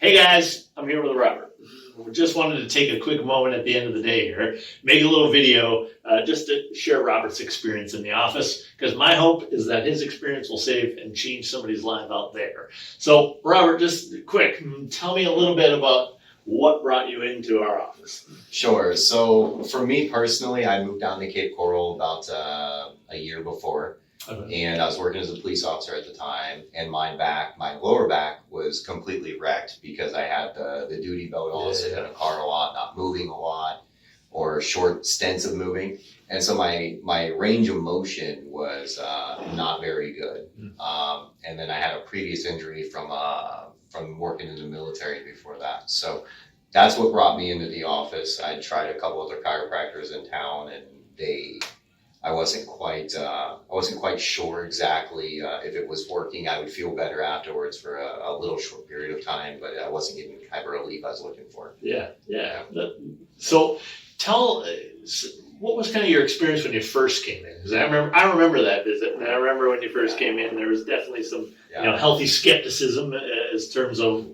Hey guys, I'm here with Robert. We just wanted to take a quick moment at the end of the day here, make a little video just to share Robert's experience in the office, because my hope is that his experience will save and change somebody's life out there. So Robert, just quick, tell me a little bit about what brought you into our office. Sure. So for me personally, I moved down to Cape Coral about a year before. Okay. And I was working as a police officer at the time, and my lower back was completely wrecked because I had the duty belt on, sitting in a car a lot, not moving a lot, or short stints of moving. And so my range of motion was not very good. And then I had a previous injury from working in the military before that. So that's what brought me into the office. I tried a couple other chiropractors in town, and I wasn't quite sure exactly if it was working. I would feel better afterwards for a little short period of time, but I wasn't getting the type of relief I was looking for. Yeah. So what was kind of your experience when you first came in? Because I remember that visit, and I remember when you first came in, there was definitely some healthy skepticism as terms of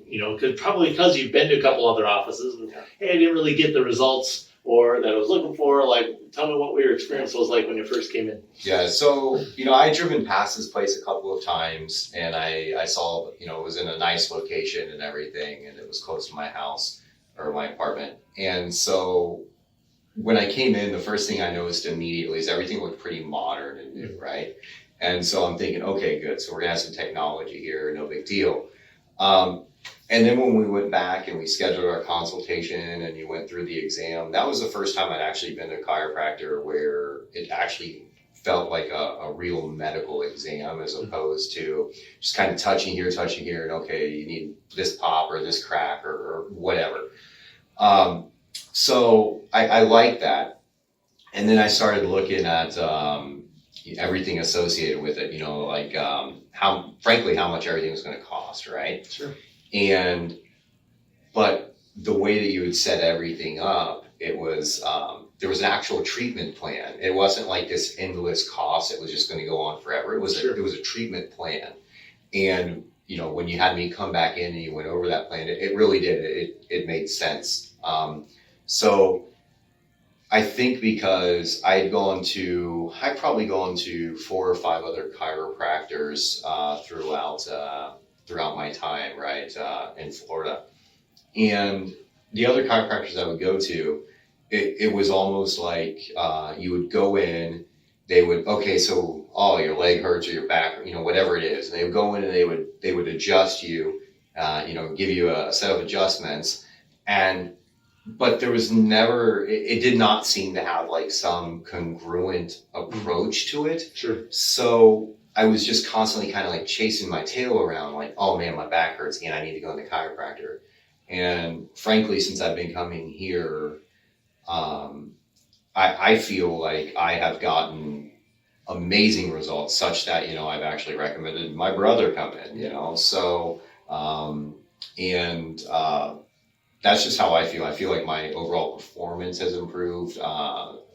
probably because you've been to a couple other offices, and hey, I didn't really get the results or that I was looking for. Like, tell me what your experience was like when you first came in. Yeah, so I had driven past this place a couple of times, and I saw it was in a nice location and everything, and it was close to my house or my apartment. And so when I came in, the first thing I noticed immediately is everything looked pretty modern and new, right? And so I'm thinking, okay, good. So we're gonna have some technology here, no big deal. And then when we went back and we scheduled our consultation and you went through the exam, that was the first time I'd actually been to a chiropractor where it actually felt like a real medical exam as opposed to just kind of touching here, and okay, you need this pop or this crack or whatever. So I liked that. And then I started looking at everything associated with it, like how much everything was going to cost, right? Sure. But the way that you would set everything up, it was, there was an actual treatment plan. It wasn't like this endless cost. It was just going to go on forever. It was a treatment plan. And, when you had me come back in and you went over that plan, it really did. It made sense. So I think because I'd probably gone to 4 or 5 other chiropractors, throughout my time, right, in Florida. And the other chiropractors I would go to, it was almost like you would go in, they would, okay, so, your leg hurts or your back, whatever it is. And they would go in and they would adjust you, give you a set of adjustments. But there was never, it did not seem to have like some congruent approach to it. Sure. So I was just constantly kind of like chasing my tail around, like, oh man, my back hurts again, I need to go to the chiropractor. And frankly, since I've been coming here, I feel like I have gotten amazing results such that, I've actually recommended my brother come in, so, that's just how I feel. I feel like my overall performance has improved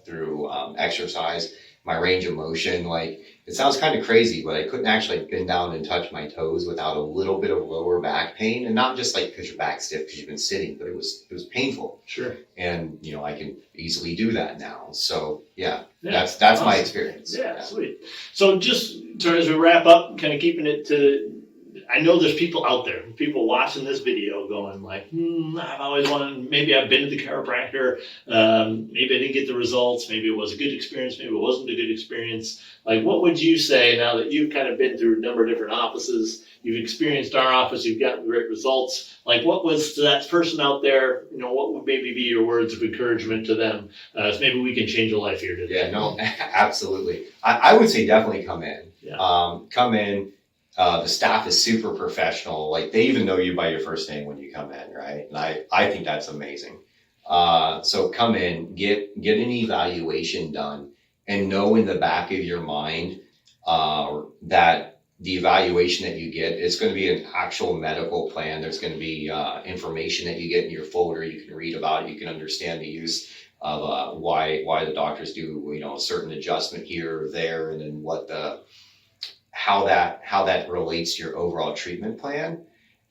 through exercise. My range of motion, like, it sounds kind of crazy, but I couldn't actually bend down and touch my toes without a little bit of lower back pain, and not just like because your back's stiff because you've been sitting, but it was painful. Sure. And I can easily do that now. So that's awesome. My experience. Yeah, sweet. So just as we wrap up, kind of keeping it to. I know there's people out there, people watching this video going like, I've always wanted, maybe I've been to the chiropractor, maybe I didn't get the results, maybe it was a good experience, maybe it wasn't a good experience. Like, what would you say now that you've kind of been through a number of different offices, you've experienced our office, you've gotten great results, like what was to that person out there, what would maybe be your words of encouragement to them? So maybe we can change a life here today. Yeah, no, absolutely. I would say definitely come in. Yeah. Come in. The staff is super professional. Like, they even know you by your first name when you come in, right? And I think that's amazing. So come in, get an evaluation done, and know in the back of your mind that the evaluation that you get, it's going to be an actual medical plan. There's going to be information that you get in your folder. You can read about it. You can understand the use of why the doctors do a certain adjustment here or there, and then how that relates to your overall treatment plan.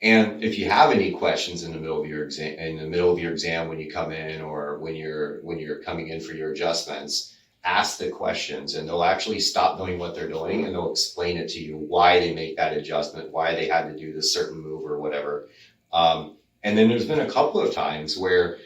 And if you have any questions in the middle of your exam, when you come in, or when you're coming in for your adjustments, ask the questions, and they'll actually stop doing what they're doing, and they'll explain it to you, why they make that adjustment, why they had to do this certain move or whatever. And then there's been a couple of times where,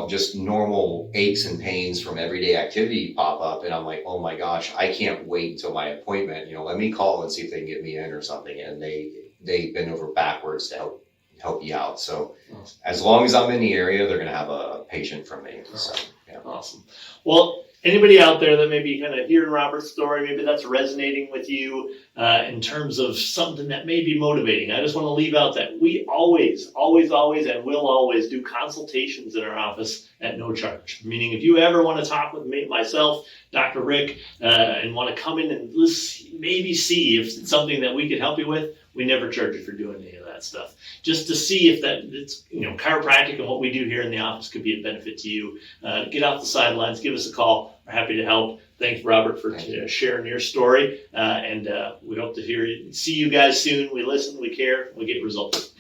just normal aches and pains from everyday activity pop up, and I'm like, oh my gosh, I can't wait until my appointment. Let me call and see if they can get me in or something. And they bend over backwards to help you out. So as long as I'm in the area, they're going to have a patient from me. So, yeah. Awesome. Well, anybody out there that may be kind of hearing Robert's story, maybe that's resonating with you in terms of something that may be motivating. I just want to leave out that we always, and will always do consultations in our office at no charge. Meaning, if you ever want to talk with me, myself, Dr. Rick, and want to come in and maybe see if it's something that we could help you with, we never charge you for doing any of that stuff. Just to see if it's chiropractic and what we do here in the office could be a benefit to you. Get off the sidelines, give us a call. We're happy to help. Thanks, Robert, for sharing your story. And we hope to see you guys soon. We listen, we care, we get results.